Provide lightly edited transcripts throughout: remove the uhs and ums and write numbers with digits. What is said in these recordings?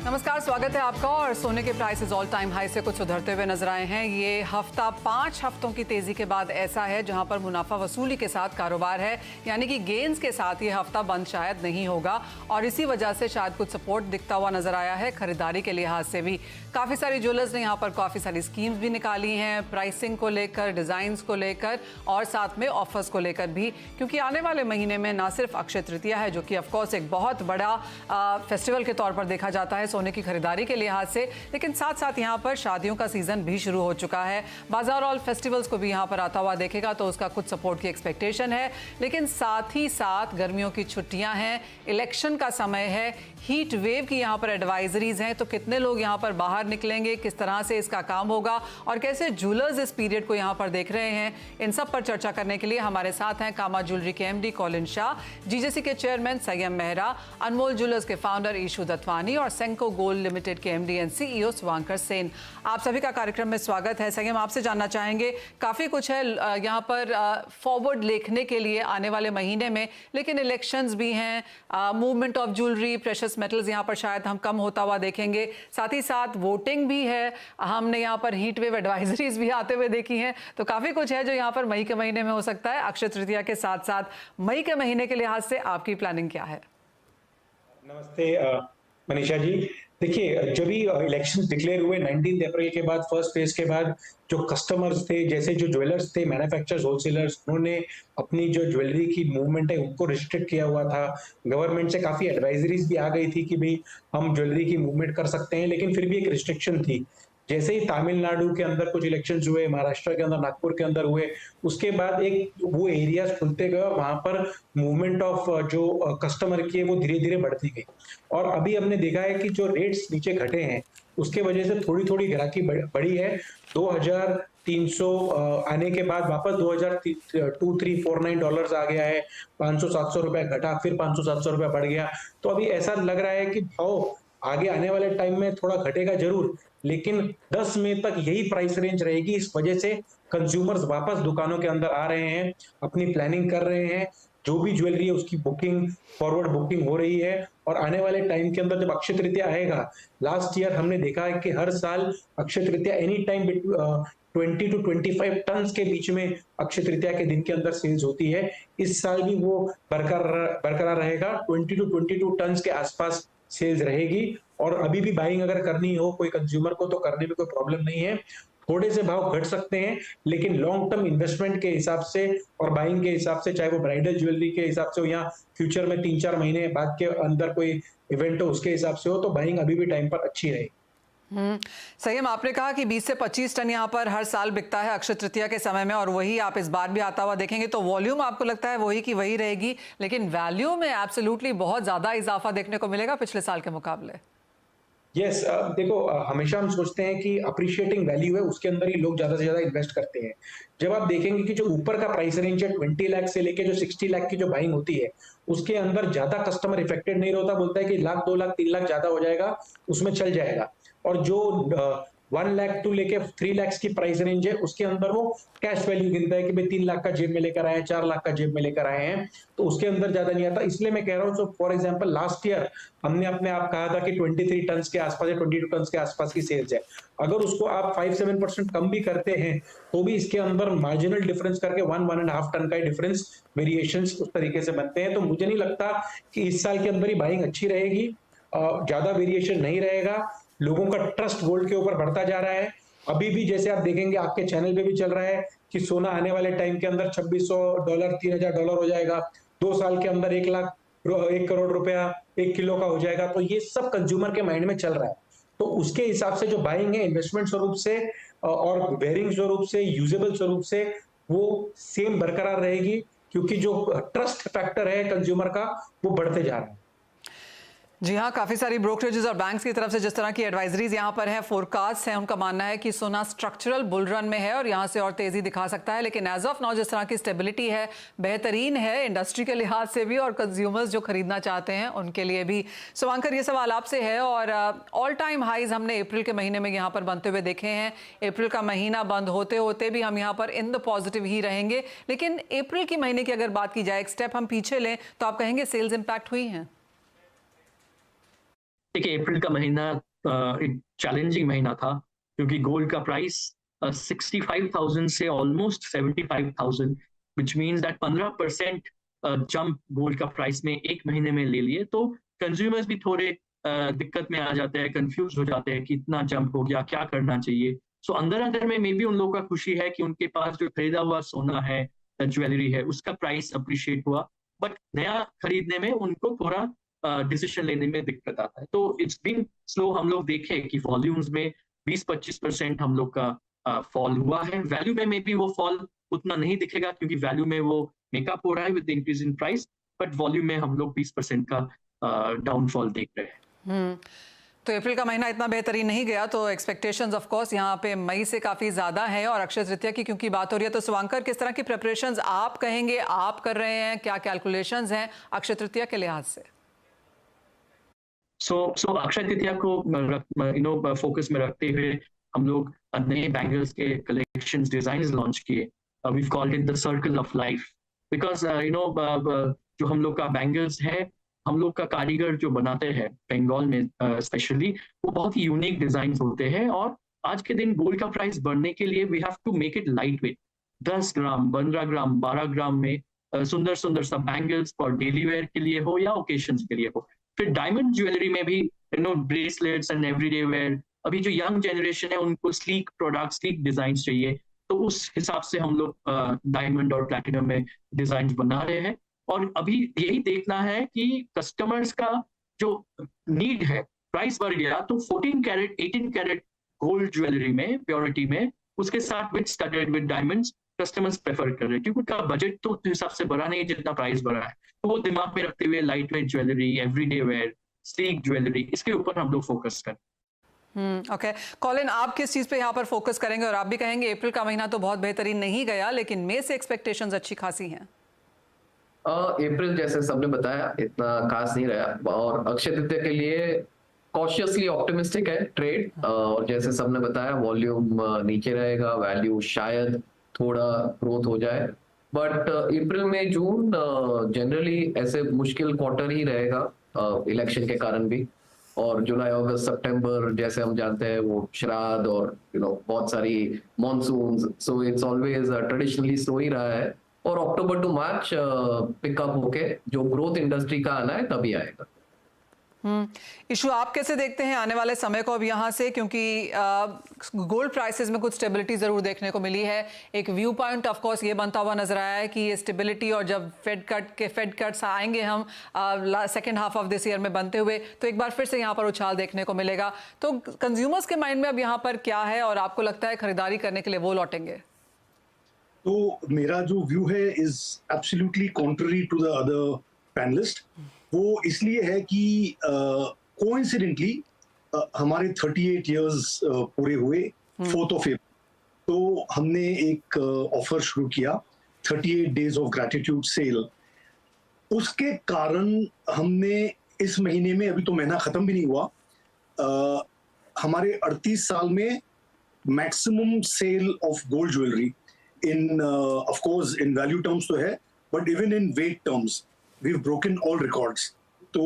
नमस्कार, स्वागत है आपका। और सोने के प्राइसेस ऑल टाइम हाई से कुछ सुधरते हुए नजर आए हैं। ये हफ्ता 5 हफ्तों की तेजी के बाद ऐसा है जहां पर मुनाफा वसूली के साथ कारोबार है, यानी कि गेन्स के साथ ये हफ्ता बंद शायद नहीं होगा और इसी वजह से शायद कुछ सपोर्ट दिखता हुआ नजर आया है खरीदारी के लिहाज से भी। काफ़ी सारी ज्वेलर्स ने यहाँ पर काफ़ी सारी स्कीम्स भी निकाली हैं, प्राइसिंग को लेकर, डिज़ाइंस को लेकर और साथ में ऑफर्स को लेकर भी, क्योंकि आने वाले महीने में ना सिर्फ अक्षय तृतीया है जो कि ऑफकोर्स एक बहुत बड़ा फेस्टिवल के तौर पर देखा जाता है सोने की खरीदारी के लिहाज से, लेकिन साथ साथ यहाँ पर शादियों का सीजन भी शुरू हो चुका है। बाजार ऑल फेस्टिवल्स को भी यहाँ पर आता हुआ देखेगा तो उसका कुछ सपोर्ट की एक्सपेक्टेशन है, लेकिन साथ ही साथ गर्मियों की छुट्टियां हैं, इलेक्शन का समय है, हीट वेव की यहाँ पर एडवाइजरीज हैं, तो कितने लोग यहाँ पर बाहर निकलेंगे, किस तरह से इसका काम होगा और कैसे ज्वेलर्स इस पीरियड को यहाँ पर देख रहे हैं, इन सब पर चर्चा करने के लिए हमारे साथ हैं कामा ज्वेलरी के एमडी कॉलिन शाह, जीजेसी के चेयरमैन संयम मेहरा, अनमोल ज्वेलर्स के फाउंडर ईशू दत्वानी और सेंको गोल्ड लिमिटेड के MD and CEO Shubhankar Sen. आप सभी का कार्यक्रम में स्वागत है। संयम, आपसे जानना चाहेंगे, काफ़ी कुछ है यहाँ पर फॉरवर्ड देखने के लिए आने वाले महीने में, लेकिन इलेक्शंस भी हैं, movement of jewellery, precious metals यहाँ पर शायद हम कम होता हुआ देखेंगे, साथ ही साथ वोटिंग भी है, हमने यहाँ पर हीट वेव एडवाइजरीज भी आते हुए देखी हैं, तो काफ़ी कुछ है जो यहाँ पर मई के महीने में हो सकता है। अक्षय तृतीया के साथ साथ मई के महीने के लिहाज से आपकी प्लानिंग क्या है? नमस्ते मनीषा जी। देखिए, जब भी इलेक्शन डिक्लेयर हुए 19 अप्रैल के बाद, फर्स्ट फेज के बाद, जो कस्टमर्स थे, जैसे जो ज्वेलर्स थे, मैन्युफैक्चरर्स, होलसेलर्स, उन्होंने अपनी जो ज्वेलरी की मूवमेंट है उनको रिस्ट्रिक्ट किया हुआ था। गवर्नमेंट से काफी एडवाइजरीज भी आ गई थी कि भाई हम ज्वेलरी की मूवमेंट कर सकते हैं, लेकिन फिर भी एक रिस्ट्रिक्शन थी। जैसे ही तमिलनाडु के अंदर कुछ इलेक्शंस हुए, महाराष्ट्र के अंदर, नागपुर के अंदर हुए, उसके बाद एक वो एरियाज खुलते गए और वहां पर मूवमेंट ऑफ जो कस्टमर की है वो धीरे धीरे बढ़ती गई। और अभी हमने देखा है कि जो रेट्स नीचे घटे हैं उसके वजह से थोड़ी थोड़ी ग्राहकी बढ़ी है। 2300 आने के बाद वापस 2349 डॉलर्स आ गया है। 500-700 रुपए घटा, फिर 500-700 रुपए बढ़ गया। तो अभी ऐसा लग रहा है कि भाव आगे आने वाले टाइम में थोड़ा घटेगा जरूर, लेकिन 10 मई तक यही प्राइस रेंज रहेगी। इस वजह से कंज्यूमर्स वापस दुकानों के अंदर आ रहे हैं, अपनी प्लानिंग कर रहे हैं, जो भी ज्वेलरी है उसकी बुकिंग, फॉरवर्ड बुकिंग हो रही है। और आने वाले टाइम के अंदर जब अक्षय तृतीया आएगा, लास्ट ईयर हमने देखा है कि हर साल Akshaya Tritiya any time 20 to 25 ton के बीच में अक्षय तृतीया के दिन के अंदर सेल्स होती है। इस साल भी वो बरकरार रहेगा, 20 to 22 टन के आसपास सेल्स रहेगी। और अभी भी बाइंग अगर करनी हो कोई कंज्यूमर को तो करने में कोई प्रॉब्लम नहीं है। थोड़े से भाव घट सकते हैं, लेकिन लॉन्ग टर्म इन्वेस्टमेंट के हिसाब से और बाइंग के हिसाब से, चाहे वो ब्राइडल ज्वेलरी के हिसाब से हो या फ्यूचर में 3-4 महीने बाद के अंदर कोई इवेंट हो उसके हिसाब से हो, तो बाइंग अभी भी टाइम पर अच्छी रहेगी। संयम, आपने कहा कि 20 से 25 टन यहाँ पर हर साल बिकता है अक्षय तृतीया के समय में, और वही आप इस बार भी आता हुआ देखेंगे, तो वॉल्यूम आपको लगता है वही की वही रहेगी, लेकिन वैल्यू में एब्सोल्युटली बहुत ज्यादा इजाफा देखने को मिलेगा पिछले साल के मुकाबले? यस, देखो, हमेशा हम सोचते हैं कि अप्रिशिएटिंग वैल्यू है उसके अंदर ही लोग ज्यादा से ज्यादा इन्वेस्ट करते हैं। जब आप देखेंगे कि जो ऊपर का प्राइस रेंज है 20 लाख से लेके जो 60 लाख की जो बाइंग होती है, उसके अंदर ज्यादा कस्टमर इफेक्टेड नहीं होता, बोलता है कि लाख, 2 लाख, 3 लाख ज्यादा हो जाएगा, उसमें चल जाएगा। और जो 1 लाख टू लेके 3 लाख की प्राइस रेंज है उसके अंदर वो कैश वैल्यू गिनता है कि भाई 3 लाख का जेब में लेकर आए हैं, 4 लाख का जेब में लेकर आए हैं, तो उसके अंदर ज्यादा नहीं आता। इसलिए मैं कह रहा हूँ, फॉर एग्जांपल लास्ट ईयर हमने अपने आप कहा था कि 23 टन के आसपास या 22 टन के आसपास की सेल्स है। अगर उसको आप 5-7% कम भी करते हैं तो भी इसके अंदर मार्जिनल डिफरेंस करके 1-1.5 टन का डिफरेंस, वेरिएशंस उस तरीके से बनते हैं। तो मुझे नहीं लगता कि इस साल के अंदर ही बाइंग अच्छी रहेगी, ज्यादा वेरिएशन नहीं रहेगा। लोगों का ट्रस्ट गोल्ड के ऊपर बढ़ता जा रहा है। अभी भी जैसे आप देखेंगे, आपके चैनल पे भी चल रहा है कि सोना आने वाले टाइम के अंदर $2600, $3000 हो जाएगा। 2 साल के अंदर 1 लाख, 1 करोड़ रुपया 1 किलो का हो जाएगा। तो ये सब कंज्यूमर के माइंड में चल रहा है। तो उसके हिसाब से जो बाइंग है इन्वेस्टमेंट स्वरूप से और वेयरिंग स्वरूप से, यूजेबल स्वरूप से, वो सेम बरकरार रहेगी, क्योंकि जो ट्रस्ट फैक्टर है कंज्यूमर का वो बढ़ते जा रहा है। जी हाँ, काफ़ी सारी ब्रोकरेजेस और बैंक्स की तरफ से जिस तरह की एडवाइजरीज यहाँ पर हैं, फोरकास्ट हैं, उनका मानना है कि सोना स्ट्रक्चरल बुल रन में है और यहाँ से और तेज़ी दिखा सकता है, लेकिन एज ऑफ नाउ जिस तरह की स्टेबिलिटी है बेहतरीन है इंडस्ट्री के लिहाज से भी और कंज्यूमर्स जो खरीदना चाहते हैं उनके लिए भी। शुभांकर, ये सवाल आपसे है, और ऑल टाइम हाइज हमने अप्रैल के महीने में यहाँ पर बनते हुए देखे हैं। अप्रैल का महीना बंद होते होते भी हम यहाँ पर इन द पॉजिटिव ही रहेंगे, लेकिन अप्रैल की महीने की अगर बात की जाए, एक स्टेप हम पीछे लें, तो आप कहेंगे सेल्स इम्पैक्ट हुई हैं? देखिए अप्रैल का महीना एक चैलेंजिंग महीना था, क्योंकि गोल्ड का प्राइस 65,000 से almost 75,000, which means that 15% jump gold का प्राइस में एक महीने में ले लिए। तो कंज्यूमर्स भी थोड़े दिक्कत में आ जाते हैं, कंफ्यूज हो जाते हैं कि इतना जंप हो गया, क्या करना चाहिए। सो अंदर अंदर में मे बी उन लोगों का खुशी है कि उनके पास जो खरीदा हुआ सोना है, ज्वेलरी है, उसका प्राइस अप्रिशिएट हुआ, बट नया खरीदने में उनको थोड़ा डिसीजन लेने में दिक्कत आता है। तो इट्स बीन स्लो। हम लोग देखें कि वॉल्यूम्स में 20-25% हम लोग का फॉल हुआ है। वैल्यू में मे बी वो फॉल उतना नहीं दिखेगा, क्योंकि वैल्यू में वो मेकअप हो रहा है with increase in price, but volume में हम लोग 20% का डाउनफॉल देख रहे हैं। तो अप्रैल का महीना इतना बेहतरीन नहीं गया, तो एक्सपेक्टेशंस ऑफ कोर्स यहाँ पे मई से काफ़ी ज़्यादा है। और अक्षय तृतीया की क्योंकि बात हो रही है, तो शुभांकर किस तरह की प्रिपरेशंस आप कहेंगे आप कर रहे हैं, क्या कैलकुलेशंस हैं अक्षय तृतीया के लिहाज से? सो अक्षय तृतीया को फोकस में रखते हुए हम लोग नए बैंगल्स के कलेक्शंस डिजाइन्स लॉन्च किए। We called it the circle of life, because जो हम लोग का बैंगल्स है, हम लोग का कारीगर जो बनाते हैं बंगाल में स्पेशली, वो बहुत ही यूनिक डिजाइन होते हैं। और आज के दिन गोल्ड का प्राइस बढ़ने के लिए we have to make it light weight. 10 gram, 15 gram, 12 gram में सुंदर सुंदर सा बैंगल्स फॉर डेली वेयर के लिए हो या ओकेशंस के लिए हो। फिर डायमंड ज्वेलरी में भी ब्रेसलेट्स एंड एवरीडे वेयर, अभी जो यंग जनरेशन है उनको स्लीक प्रोडक्ट, स्लीक डिजाइन चाहिए, तो उस हिसाब से हम लोग डायमंड और प्लैटिनम में डिजाइन बना रहे हैं। और अभी यही देखना है कि कस्टमर्स का जो नीड है, प्राइस बढ़ गया तो 14 कैरेट 18 कैरेट गोल्ड ज्वेलरी में, प्योरिटी में, उसके साथ with studded with diamonds customers prefer कर रहे हैं, क्योंकि उनका बजट तो उस हिसाब से बढ़ा नहीं जितना प्राइस बढ़ा है। तो वो दिमाग में रखते हुए light weight jewellery, everyday where, sleek jewellery, इसके ऊपर हम लोग फोकस करें। ओके कॉलिन, आप किस चीज पे यहाँ पर फोकस करेंगे? और आप भी कहेंगे अप्रैल का महीना तो बहुत बेहतरीन नहीं गया, लेकिन मई से एक्सपेक्टेशंस अच्छी खासी हैं। अप्रैल जैसे सबने बताया इतना खास नहीं रहा, और अक्षय तृतीया के लिए कॉशियसली ऑप्टिमिस्टिक है ट्रेड। और जैसे सबने बताया वॉल्यूम नीचे रहेगा, वैल्यू शायद थोड़ा ग्रोथ हो जाए, बट अप्रैल में जून जनरली ऐसे मुश्किल क्वार्टर ही रहेगा इलेक्शन के कारण भी। और जुलाई अगस्त सितंबर जैसे हम जानते हैं वो श्राद्ध और बहुत सारी monsoon, so it's always traditionally slow ही रहा है। और अक्टूबर टू मार्च पिकअप होके जो ग्रोथ इंडस्ट्री का आना है तभी आएगा। इशू आप कैसे देखते हैं आने वाले समय को अब यहाँ से, क्योंकि गोल्ड प्राइसेस में कुछ स्टेबिलिटी जरूर देखने को मिली है। एक व्यू पॉइंट ऑफ कोर्स ये बनता हुआ नजर आया है कि ये स्टेबिलिटी, और जब फेड कट्स आएंगे हम second half of this year में बनते हुए, तो एक बार फिर से यहाँ पर उछाल देखने को मिलेगा। तो कंज्यूमर्स के माइंड में अब यहाँ पर क्या है, और आपको लगता है खरीदारी करने के लिए वो लौटेंगे? तो मेरा जो व्यू है is absolutely contrary to the other panellist. वो इसलिए है कि कोइंसिडेंटली हमारे 38 इयर्स पूरे हुए 4th of April, तो हमने एक ऑफर शुरू किया 38 डेज ऑफ ग्रैटिट्यूड सेल। उसके कारण हमने इस महीने में, अभी तो महीना खत्म भी नहीं हुआ, हमारे 38 साल में maximum sale of gold jewellery in of course in value terms तो है, but even in weight terms we've broken all records. तो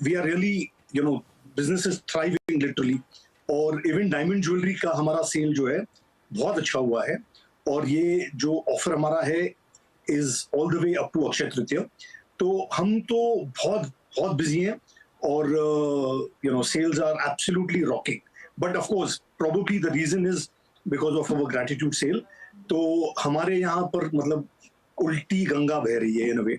we are really, business is thriving literally. और इवन डायमंड ज्वेलरी का हमारा सेल जो है बहुत अच्छा हुआ है, और ये जो ऑफर हमारा है is all the way up to Akshaya Tritiya. तो हम तो बहुत बहुत बिजी हैं, और sales are absolutely rocking, but of course probably the reason is because of our gratitude sale. तो हमारे यहाँ पर मतलब उल्टी गंगा बह रही है इन अ वे।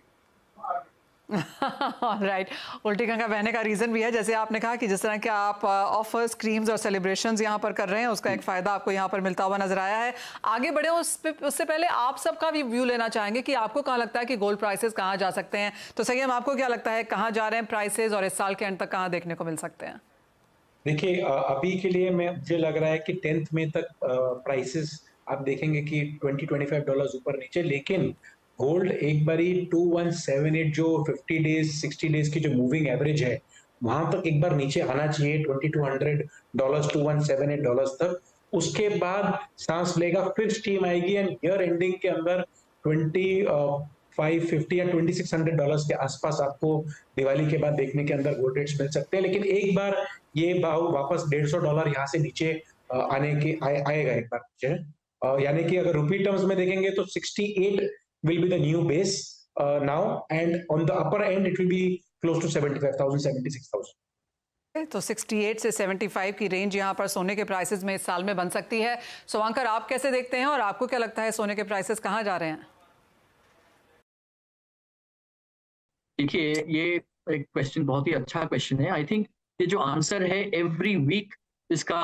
राइट, उल्टी गंगा बहने का रीजन भी है, जैसे आपने कहा कि जिस तरह के आप ऑफर्स, स्क्रीम्स और सेलिब्रेशंस यहाँ पर कर रहे हैं, उसका एक फायदा आपको यहाँ पर मिलता हुआ नजर आया है। आगे बढ़े उससे पहले आप सबका भी व्यू लेना चाहेंगे कि आपको कहाँ लगता है कि गोल्ड प्राइसेस कहाँ जा सकते हैं। तो सही, आपको क्या लगता है कहाँ जा रहे हैं प्राइसेस, और इस साल के एंड तक कहाँ देखने को मिल सकते हैं? देखिए, अभी के लिए मुझे लग रहा है कि 10th मई तक प्राइसेस आप देखेंगे कि $20-25 ऊपर नीचे, लेकिन गोल्ड एक बारी 2178 जो 50 डेज 60 डेज की जो मूविंग एवरेज है, वहां तक एक बार नीचे आना चाहिए $2200 $2178 तक। उसके बाद सांस लेगा, फिर स्टीम आएगी, एंड ईयर एंडिंग के अंदर $2550 या $2600 के आसपास आपको दिवाली के बाद देखने के अंदर गोल्ड रेट्स मिल सकते हैं, लेकिन एक बार ये भाव वापस $150 यहाँ से नीचे आएगा एक बार नीचे, यानी कि अगर रुपी टर्म्स में देखेंगे तो 68 will be the new base now, and on the upper end it will be close to 75,000, 76,000. तो 68 से 75 की रेंज यहाँ पर सोने के प्राइसेस में इस साल में बन सकती है। शुभंकर, आप कैसे देखते हैं और आपको क्या लगता है सोने के प्राइसेस कहाँ जा रहे हैं? देखिए, ये एक क्वेश्चन बहुत ही अच्छा क्वेश्चन है। आई थिंक ये जो आंसर है एवरी वीक इसका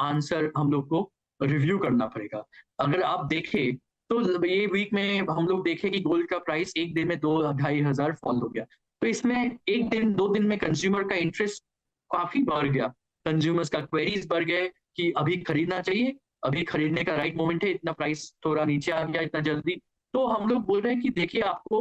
आंसर हम लोग को रिव्यू करना पड़ेगा। अगर आप देखें तो ये वीक में हम लोग देखें कि गोल्ड का प्राइस एक दिन में 2-2.5 हज़ार फॉल हो गया। तो इसमें एक दिन 2 दिन में कंज्यूमर का इंटरेस्ट काफी बढ़ गया, कंज्यूमर्स का क्वेरीज बढ़ गए कि अभी खरीदना चाहिए, अभी खरीदने का राइट मोमेंट है, इतना प्राइस थोड़ा नीचे आ गया इतना जल्दी। तो हम लोग बोल रहे हैं कि देखिए आपको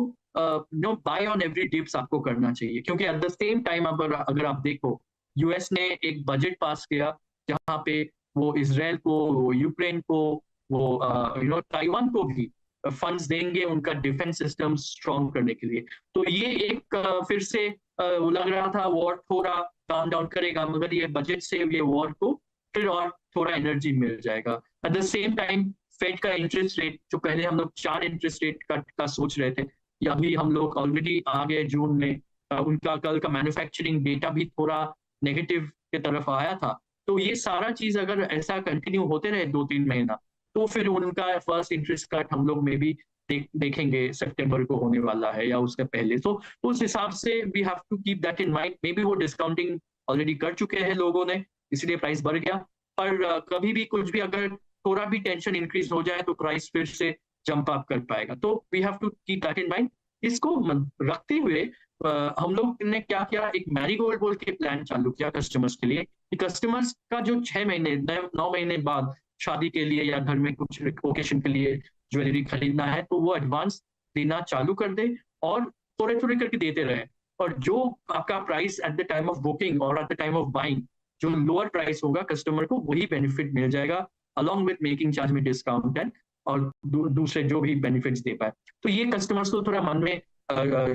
no buy on every dips आपको करना चाहिए, क्योंकि एट द सेम टाइम अगर आप देखो यूएस ने एक बजट पास किया जहाँ पे वो इजराइल को, वो यूक्रेन को, वो ताइवान को भी फंड्स देंगे उनका डिफेंस सिस्टम स्ट्रॉन्ग करने के लिए। तो ये एक फिर से लग रहा था वॉर थोड़ा काम डाउन करेगा, मगर ये बजट से ये वॉर को फिर और थोड़ा एनर्जी मिल जाएगा। At the same time Fed का इंटरेस्ट रेट, जो पहले हम लोग 4 इंटरेस्ट रेट का सोच रहे थे, या अभी हम लोग ऑलरेडी आ गए जून में, उनका कल का मैन्युफैक्चरिंग डेटा भी थोड़ा नेगेटिव की तरफ आया था। तो ये सारा चीज अगर ऐसा कंटिन्यू होते रहे 2-3 महीना, तो फिर उनका फर्स्ट इंटरेस्ट कट हम लोग में भी देखेंगे सितंबर को होने वाला है या उसके पहले। तो उस हिसाब से we have to keep that in mind. Maybe वो डिस्काउंटिंग ऑलरेडी कर चुके हैं लोगों ने, इसलिए प्राइस बढ़ गया। पर कभी भी कुछ भी अगर थोड़ा भी टेंशन इंक्रीज हो जाए तो प्राइस फिर से जंप अप कर पाएगा। तो we have to keep that in mind. इसको रखते हुए हम लोग ने क्या किया, एक मैरीगोल्ड बोल के प्लान चालू किया कस्टमर्स के लिए। कस्टमर्स का जो 6 महीने 9 महीने बाद शादी के लिए या घर में कुछ ओकेशन के लिए ज्वेलरी खरीदना है, तो वो एडवांस देना चालू कर दे और थोड़े थोड़े करके देते रहे। और जो आपका price at the time of booking और at the time of buying जो लोअर प्राइस होगा, कस्टमर को वही बेनिफिट मिल जाएगा, अलॉन्ग विद मेकिंग चार्ज में डिस्काउंट एंड और दूसरे जो भी बेनिफिट्स दे पाए। तो ये कस्टमर्स को थोड़ा मन में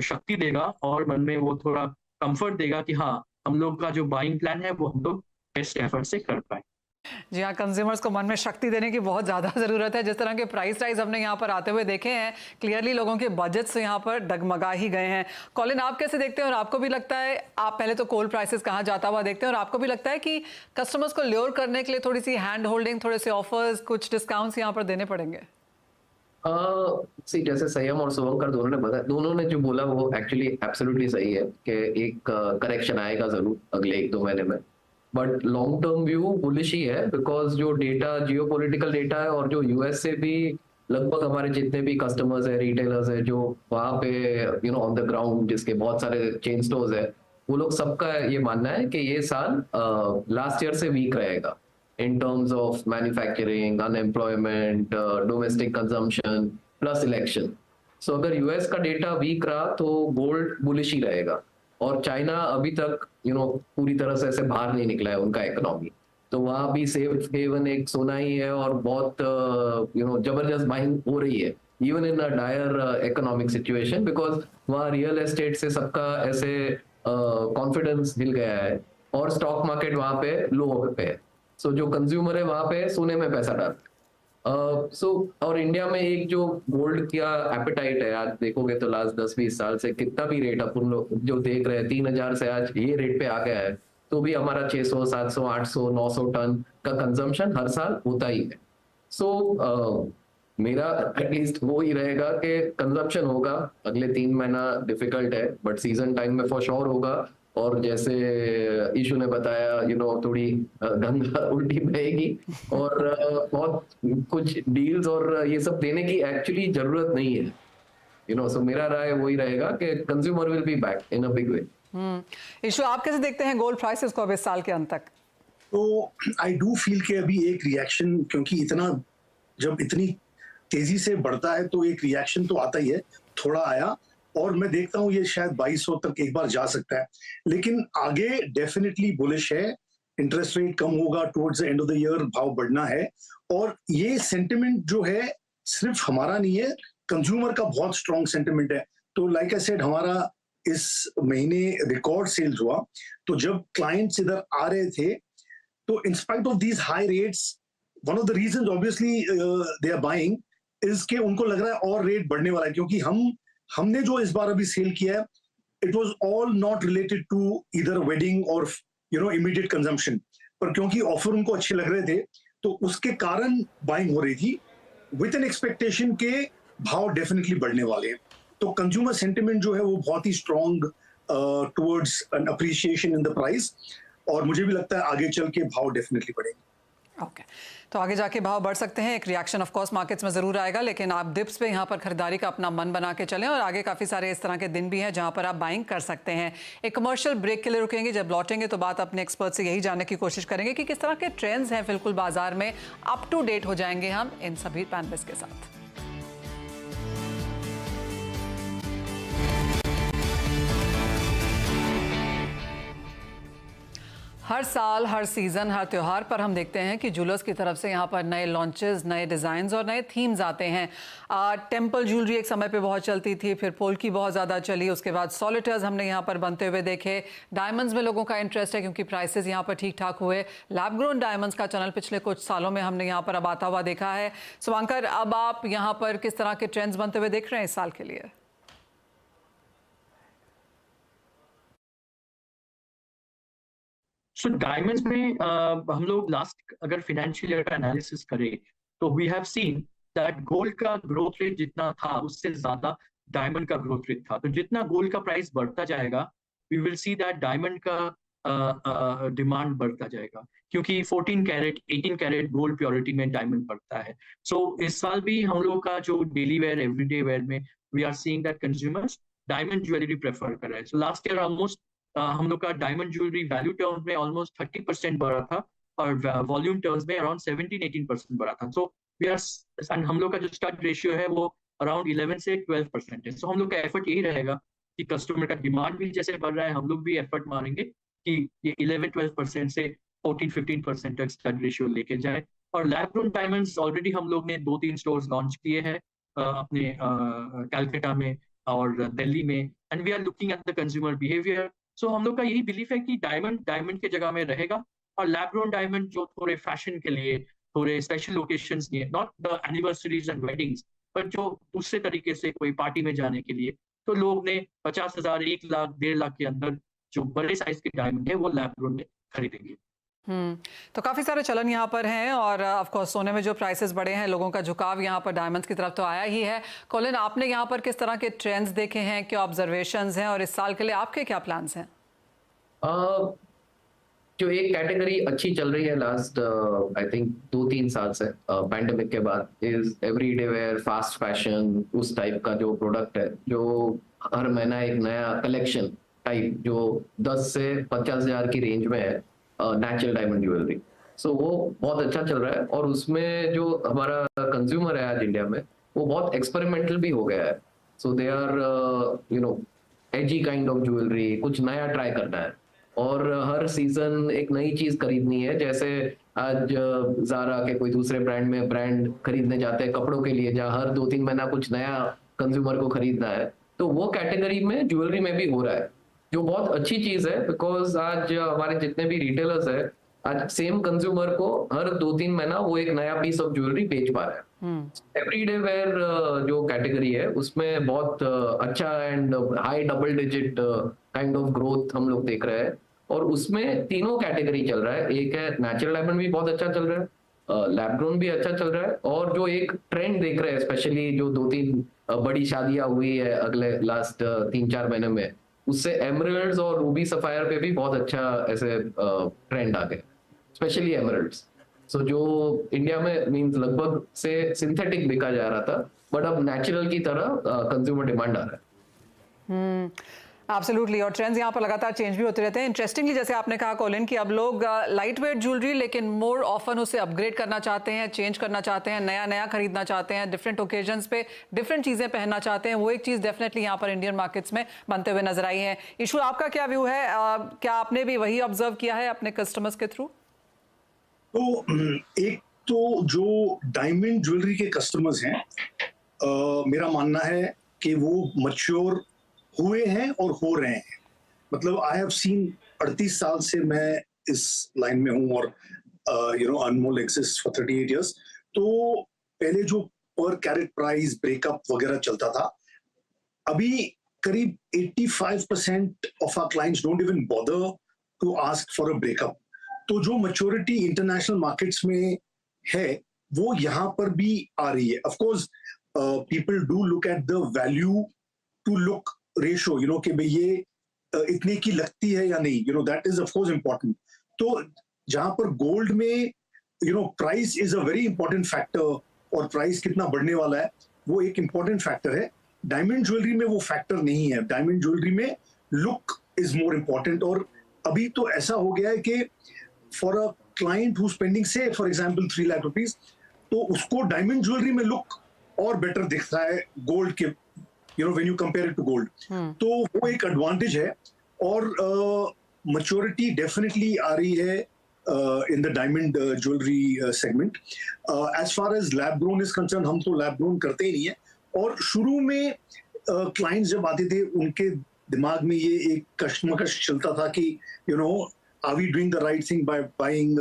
शक्ति देगा और मन में वो थोड़ा कंफर्ट देगा कि हाँ, हम लोग का जो बाइंग प्लान है वो हम लोग बेस्ट एफर्ट से कर पाए। जी हाँ, कंज्यूमर्स को मन में शक्ति देने की बहुत ज़्यादा ज़रूरत है। जिस तरह के प्राइस राइज हमने यहाँ पर आते हुए देखे हैं, क्लियरली लोगों के बजट्स यहाँ पर डगमगा ही गए हैं। कॉलिन, आप कैसे देखते हैं और आपको भी लगता है, आप पहले तो कोल प्राइसेस कहाँ जाता हुआ देखते हैं, और आपको भी लगता है कि कस्टमर्स को ल्योर करने के लिए थोड़ी सी हैंड होल्डिंग, थोड़े से ऑफर्स, कुछ डिस्काउंट्स यहाँ पर देने पड़ेंगे? जैसे संयम और शुभंकर दोनों ने जो बोला वो एक्चुअली एब्सोल्युटली सही है कि एक करेक्शन आएगा जरूर अगले 1-2 महीने में। But long term view bullish ही है, बिकॉज जो डेटा, जियोपॉलिटिकल डेटा है, और जो यूएस से भी लगभग हमारे जितने भी कस्टमर्स है, रिटेलर्स है, जो वहाँ पे ऑन द ग्राउंड जिसके बहुत सारे चेन स्टोर्स है, वो लोग सबका ये मानना है कि ये साल लास्ट ईयर से वीक रहेगा in terms of manufacturing, unemployment, domestic consumption plus election. So अगर यूएस का डेटा वीक रहा तो गोल्ड बुलिश ही रहेगा। और चाइना अभी तक पूरी तरह से ऐसे बाहर नहीं निकला है उनका इकोनॉमी, तो वहाँ भी सेफ हेवन एक सोना ही है और बहुत जबरदस्त बाइंग हो रही है even in a dire economic situation, because वहाँ रियल एस्टेट से सबका ऐसे कॉन्फिडेंस हिल गया है और स्टॉक मार्केट वहाँ पे लो पे है। सो जो कंज्यूमर है वहां पे सोने में पैसा डाल। और इंडिया में एक जो गोल्ड का एपेटाइट है, आज देखोगे तो लास्ट 10-20 साल से कितना भी रेट अपन लोग जो देख रहे हैं 3000 से आज ये रेट पे आ गया है, तो भी हमारा 600, 700, 800, 900 टन का कंजम्पशन हर साल होता ही है। मेरा एटलीस्ट वो ही रहेगा कि कंजम्पशन होगा। अगले 3 महीना डिफिकल्ट है, बट सीजन टाइम में फॉर श्योर होगा। और जैसे ईशु ने बताया थोड़ी गंगा उल्टी बहेगी और बहुत कुछ डील्स और ये सब देने की एक्चुअली जरूरत नहीं है। सो मेरा राय वही रहेगा कि consumer will be back in a big way. Ishu, आप कैसे देखते हैं गोल्ड प्राइसेस को अब इस साल के अंत तक? तो आई डू फील कि अभी एक रिएक्शन, क्योंकि जब इतनी तेजी से बढ़ता है तो एक रिएक्शन तो आता ही है, थोड़ा आया, और मैं देखता हूं ये शायद 2200 तक एक बार जा सकता है, लेकिन आगे डेफिनेटली बुलिश है। इंटरेस्ट रेट कम होगा towards the end of the year, भाव बढ़ना है। और ये सेंटिमेंट जो है सिर्फ हमारा नहीं है, कंज्यूमर का बहुत स्ट्रॉन्ग सेंटिमेंट है। तो लाइक आई सेड, हमारा इस महीने रिकॉर्ड सेल्स हुआ। तो जब क्लाइंट्स इधर आ रहे थे, तो in spite of these high rates, one of the reasons obviously they are buying is के उनको लग रहा है और रेट बढ़ने वाला है, क्योंकि हमने जो इस बार अभी सेल किया है, it was all not related to either wedding और इमीडिएट कंजम्पशन, पर क्योंकि ऑफर उनको अच्छे लग रहे थे तो उसके कारण बाइंग हो रही थी विद एन एक्सपेक्टेशन के भाव डेफिनेटली बढ़ने वाले हैं। तो कंज्यूमर सेंटिमेंट जो है वो बहुत ही strong towards an appreciation in the price, और मुझे भी लगता है आगे चल के भाव डेफिनेटली बढ़ेंगे। ओके, तो आगे जाके भाव बढ़ सकते हैं। एक रिएक्शन ऑफ कोर्स मार्केट्स में जरूर आएगा, लेकिन आप डिप्स पे यहाँ पर खरीदारी का अपना मन बना के चलें, और आगे काफ़ी सारे इस तरह के दिन भी हैं जहाँ पर आप बाइंग कर सकते हैं। एक कमर्शियल ब्रेक के लिए रुकेंगे, जब लौटेंगे तो बात अपने एक्सपर्ट से यही जानने की कोशिश करेंगे कि किस तरह के ट्रेंड्स हैं बिल्कुल बाजार में। अप टू डेट हो जाएंगे हम इन सभी पैनलिस्ट के साथ। हर साल, हर सीज़न, हर त्यौहार पर हम देखते हैं कि ज्वेलर्स की तरफ से यहाँ पर नए लॉन्चेस, नए डिज़ाइंस और नए थीम्स आते हैं। टेम्पल ज्वेलरी एक समय पे बहुत चलती थी, फिर पोल्की बहुत ज़्यादा चली, उसके बाद सॉलिटर्स हमने यहाँ पर बनते हुए देखे। डायमंड्स में लोगों का इंटरेस्ट है क्योंकि प्राइसेस यहाँ पर ठीक ठाक हुए। लैब ग्रोन डायमंड्स का चैनल पिछले कुछ सालों में हमने यहाँ पर अब आता हुआ देखा है। शुभांकर, अब आप यहाँ पर किस तरह के ट्रेंड्स बनते हुए देख रहे हैं इस साल के लिए? सो डायमंड्स में हम लोग लास्ट अगर फाइनेंशियल ईयर का एनालिसिस करें तो we have seen that gold का ग्रोथ रेट जितना था उससे ज्यादा डायमंड का ग्रोथ रेट था। तो जितना गोल्ड का प्राइस बढ़ता जाएगा we will see that diamond का डिमांड बढ़ता जाएगा, क्योंकि 14 कैरेट 18 कैरेट गोल्ड प्योरिटी में डायमंड बढ़ता है। सो इस साल भी हम लोग का जो डेली वेयर एवरीडे वेयर में we are seeing that consumers diamond jewellery prefer कर रहे हैं। सो लास्ट ईयर ऑलमोस्ट हम लोग का डायमंड ज्वेलरी वैल्यू टर्म्स में ऑलमोस्ट 30% बढ़ा था और वॉल्यूम टर्म्स में अराउंड 17-18% बढ़ा था। सो वी आर, हम लोग का जो स्टड रेशियो है वो अराउंड 11 से 12% है। सो हम लोग का एफर्ट यही रहेगा कि कस्टमर का डिमांड भी जैसे बढ़ रहा है, हम लोग भी एफर्ट मारेंगे कि ये 11-12% से 14-15% तक स्टड रेशियो लेके जाए। और लैब ग्रोन डायमंड्स ऑलरेडी हम लोग ने 2-3 स्टोर्स लॉन्च किए हैं अपने कैलकाटा में और दिल्ली में, and we are looking at the consumer behaviour. So हम लोग का यही बिलीफ है कि डायमंड के जगह में रहेगा, और लैब ग्रोन डायमंड जो थोड़े फैशन के लिए, थोड़े स्पेशल ओकेशंस के लिए, not the anniversaries and weddings, पर जो दूसरे तरीके से कोई पार्टी में जाने के लिए, तो लोग ने 50,000, 1 लाख, 1.5 लाख के अंदर जो बड़े साइज के डायमंड है वो लैब ग्रोन में खरीदेंगे। तो काफ़ी सारे चलन यहाँ पर हैं, और ऑफ कोर्स सोने में जो प्राइसेस बढ़े हैं, लोगों का झुकाव यहाँ पर डायमंड्स की तरफ तो आया ही है। कॉलिन, आपने यहाँ पर किस तरह के ट्रेंड्स देखे हैं, क्या ऑब्जर्वेशंस हैं, और इस साल के लिए आपके क्या प्लान्स हैं? जो एक कैटेगरी अच्छी चल रही है लास्ट आई थिंक 2-3 साल से पैंडेमिक के बाद, is everyday where, fast fashion, उस टाइप का जो प्रोडक्ट है, जो हर महीना एक नया कलेक्शन टाइप जो 10 से 50,000 की रेंज में है, नेचुरल डायमंड ज्वेलरी। सो वो बहुत अच्छा चल रहा है, और उसमें जो हमारा कंज्यूमर है आज इंडिया में वो बहुत एक्सपेरिमेंटल भी हो गया है। So they are edgy kind of jewellery, कुछ नया ट्राई करना है, और हर सीजन एक नई चीज खरीदनी है। जैसे आज ज़ारा के कोई दूसरे ब्रांड खरीदने जाते हैं कपड़ों के लिए, जहाँ हर 2-3 महीना कुछ नया कंज्यूमर को खरीदना है, तो वो कैटेगरी में ज्वेलरी में भी हो रहा है, जो बहुत अच्छी चीज है। बिकॉज आज हमारे जितने भी रिटेलर्स है, आज सेम कंज्यूमर को हर 2-3 महीना वो एक नया पीस ऑफ ज्वेलरी बेच पा रहा है। एवरीडे वेयर जो कैटेगरी है उसमें बहुत अच्छा and high double digit kind of growth हम लोग देख रहे हैं, और उसमें तीनों कैटेगरी चल रहा है। एक है नेचुरल डायमंड भी बहुत अच्छा चल रहा है, लैब ग्रोन भी अच्छा चल रहा है, और जो एक ट्रेंड देख रहे हैं स्पेशली जो 2-3 बड़ी शादियां हुई है अगले लास्ट 3-4 महीने में, उससे एमरल्ड्स और रूबी सफायर पे भी बहुत अच्छा ऐसे ट्रेंड आ गए, स्पेशली एमरल्ड्स। सो जो इंडिया में मींस लगभग से सिंथेटिक बिका जा रहा था, बट अब नेचुरल की तरह कंज्यूमर डिमांड आ रहा है। एब्सोल्युटली, और ट्रेंड्स यहाँ पर लगातार चेंज भी होते रहते हैं। इंटरेस्टिंगली, जैसे आपने कहा कॉलिन, कि अब लोग लाइट वेट ज्वेलरी लेकिन मोर ऑफन उसे अपग्रेड करना चाहते हैं, चेंज करना चाहते हैं, नया खरीदना चाहते हैं, डिफरेंट ओकेजन्स पे डिफरेंट चीज़ें पहनना चाहते हैं। वो एक चीज़ डेफिनेटली यहाँ पर इंडियन मार्केट्स में बनते हुए नजर आई है। इशू, आपका क्या व्यू है? क्या आपने भी वही ऑब्जर्व किया है अपने कस्टमर्स के थ्रू? तो एक तो जो डायमंड ज्वेलरी के कस्टमर्स हैं मेरा मानना है कि वो मैच्योर हुए हैं और हो रहे हैं। मतलब आई हैव सीन 38 साल से मैं इस लाइन में हूँ और अनमोल एग्जिस्ट फॉर 38 इयर्स। तो पहले जो पर कैरेट प्राइस ब्रेकअप वगैरह चलता था, अभी करीब 85% of our clients don't even bother to ask for a breakup. तो जो मैच्योरिटी इंटरनेशनल मार्केट्स में है वो यहाँ पर भी आ रही है। Of course people do look at the value to look ratio, कि भाई ये इतने की लगती है या नहीं, that is of course important. तो जहां पर गोल्ड में price is a very important factor और प्राइस कितना बढ़ने वाला है वो एक इंपॉर्टेंट फैक्टर है। डायमंड ज्वेलरी में वो फैक्टर नहीं है। डायमंड ज्वेलरी में लुक इज मोर इंपॉर्टेंट। और अभी तो ऐसा हो गया है कि for a client who spending say for example 3 lakh rupees, तो उसको डायमंड ज्वेलरी में लुक और बेटर दिखता है गोल्ड के, when you compare it to gold. तो वो एक एडवांटेज है। और मैच्योरिटी डेफिनेटली आ रही है in the diamond jewelry segment. As far as lab grown is concerned, हम तो lab grown करते ही नहीं है। और शुरू में clients जब आते थे उनके दिमाग में ये एक कश्मकश चलता था कि are we doing the right thing by buying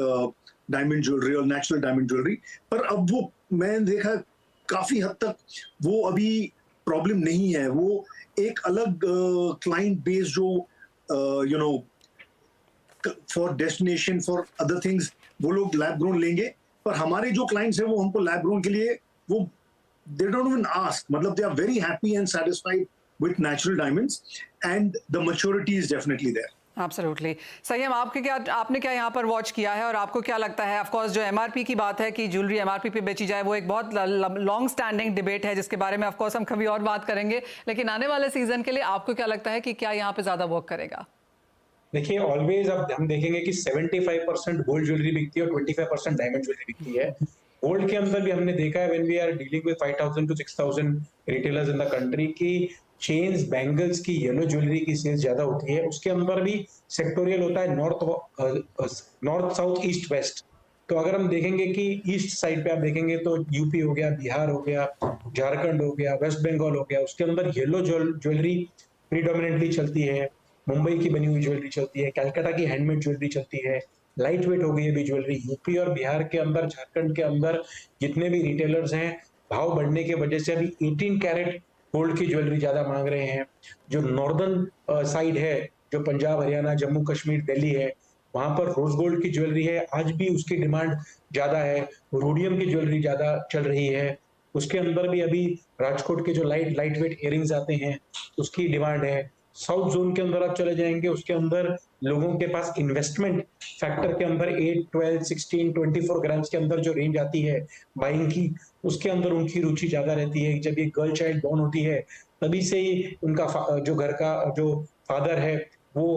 diamond jewelry or natural diamond jewelry? पर अब वो मैंने देखा काफी हद तक वो अभी प्रॉब्लम नहीं है। वो एक अलग क्लाइंट बेस जो for destination for other things वो लोग लैब ग्रोन लेंगे। पर हमारे जो क्लाइंट्स हैं वो हमको लैब ग्रोन के लिए वो दे डोंट इवन आस्क, मतलब they are very happy and satisfied with natural diamonds and the maturity is definitely there. Absolutely. Sanyam, आपने क्या यहाँ पर वॉच किया है और आपको क्या लगता है? ऑफ कोर्स जो एमआरपी की बात है कि ज्वेलरी एमआरपी पे बेची जाए वो एक बहुत लॉन्ग स्टैंडिंग डिबेट है जिसके बारे में ऑफ कोर्स हम कभी और बात करेंगे, लेकिन आने वाले सीजन के लिए आपको क्या लगता है कि क्या यहाँ पे ज्यादा वर्क करेगा? देखिए, ऑलवेज अब हम देखेंगे कि 75% गोल्ड ज्वेलरी बिकती है और 25% डायमंड ज्वेलरी बिकती है। गोल्ड के अंदर भी हमने देखा है, when we are dealing with 5000 to 6000 retailers in the country की चेन्स, बैंगल्स की, येलो ज्वेलरी की सेल्स ज्यादा होती है। उसके अंदर भी सेक्टोरियल होता है, नॉर्थ साउथ ईस्ट वेस्ट। तो अगर हम देखेंगे कि ईस्ट साइड पे आप देखेंगे तो यूपी हो गया, बिहार हो गया, झारखंड हो गया, वेस्ट बंगाल हो गया, उसके अंदर येलो ज्वेलरी प्रीडोमिनेंटली चलती है, मुंबई की बनी हुई ज्वेलरी चलती है, कलकत्ता की हैंडमेड ज्वेलरी चलती है, लाइट वेट हो गई अभी ज्वेलरी। यूपी और बिहार के अंदर, झारखंड के अंदर जितने भी रिटेलर्स हैं, भाव बढ़ने की वजह से अभी 18 कैरेट गोल्ड की ज्वेलरी ज्यादा मांग रहे हैं। जो नॉर्दर्न साइड है, जो पंजाब, हरियाणा, जम्मू कश्मीर, दिल्ली है, वहां पर रोज गोल्ड की ज्वेलरी है, आज भी उसकी डिमांड ज्यादा है। रोडियम की ज्वेलरी ज्यादा चल रही है। उसके अंदर भी अभी राजकोट के जो लाइट वेट इयरिंग्स आते हैं उसकी डिमांड है। साउथ जोन के अंदर आप चले जाएंगे, उसके अंदर लोगों के पास इन्वेस्टमेंट फैक्टर के अंदर 8, 12, 16, 24 ग्राम्स के अंदर जो रेंज आती है बाइंग की, उसके अंदर उनकी रुचि ज्यादा रहती है। जब ये गर्ल चाइल्ड बॉर्न होती है तभी से ही उनका जो घर का जो फादर है वो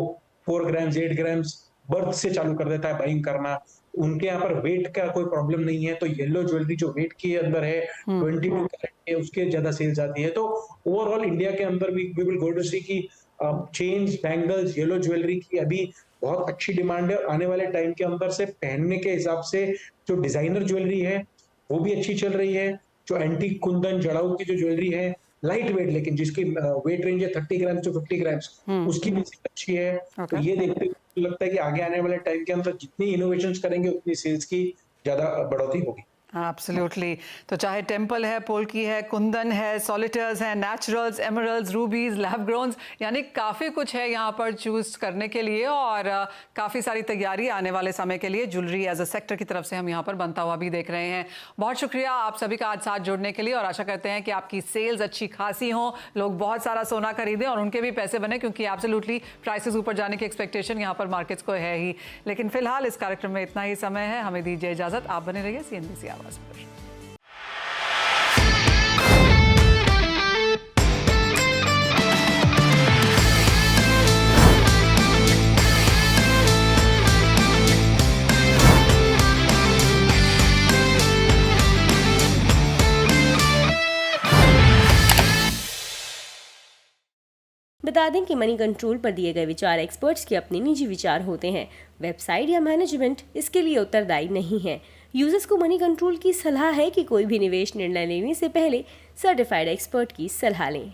4 ग्राम्स 8 ग्राम्स बर्थ से चालू कर देता है बाइंग करना। उनके यहाँ पर वेट का कोई प्रॉब्लम नहीं है। तो येलो ज्वेलरी जो वेट के अंदर है 22 कैरेट है, उसके ज्यादा सेल्स आती है। तो ओवरऑल इंडिया के अंदर भी वी विल गो टू सी की चेन्स, बैंगल्स, येलो ज्वेलरी की अभी बहुत अच्छी डिमांड है। आने वाले टाइम के अंदर से पहनने के हिसाब से जो डिजाइनर ज्वेलरी है वो भी अच्छी चल रही है। जो एंटीक कुंदन जड़ाऊ की जो ज्वेलरी है लाइट वेट, लेकिन जिसकी वेट रेंज है 30 ग्राम to 50 ग्राम्स, उसकी भी अच्छी है। तो ये देखते हुए लगता है कि आगे आने वाले टाइम के अंदर जितनी इनोवेशंस करेंगे उतनी सेल्स की ज्यादा बढ़ोतरी होगी। एब्सोल्युटली। तो चाहे टेम्पल है, पोल्की है, कुंदन है, सॉलिटर्स हैं, नेचुरल्स, एमरल्ड्स, रूबीज, लैब ग्रोन्स, यानी काफ़ी कुछ है यहाँ पर चूज करने के लिए और काफ़ी सारी तैयारी आने वाले समय के लिए ज्वेलरी एज अ सेक्टर की तरफ से हम यहाँ पर बनता हुआ भी देख रहे हैं। बहुत शुक्रिया आप सभी का आज साथ जोड़ने के लिए और आशा करते हैं कि आपकी सेल्स अच्छी खासी हों, लोग बहुत सारा सोना खरीदें और उनके भी पैसे बने, क्योंकि एब्सोल्युटली प्राइसेस ऊपर जाने की एक्सपेक्टेशन यहाँ पर मार्केट्स को है ही। लेकिन फिलहाल इस कार्यक्रम में इतना ही समय है, हमें दीजिए इजाजत। आप बने रहिए CNBC आवाज पर। बता दें कि मनी कंट्रोल पर दिए गए विचार एक्सपर्ट्स के अपने निजी विचार होते हैं। वेबसाइट या मैनेजमेंट इसके लिए उत्तरदायी नहीं है। यूजर्स को मनी कंट्रोल की सलाह है कि कोई भी निवेश निर्णय लेने से पहले सर्टिफाइड एक्सपर्ट की सलाह लें।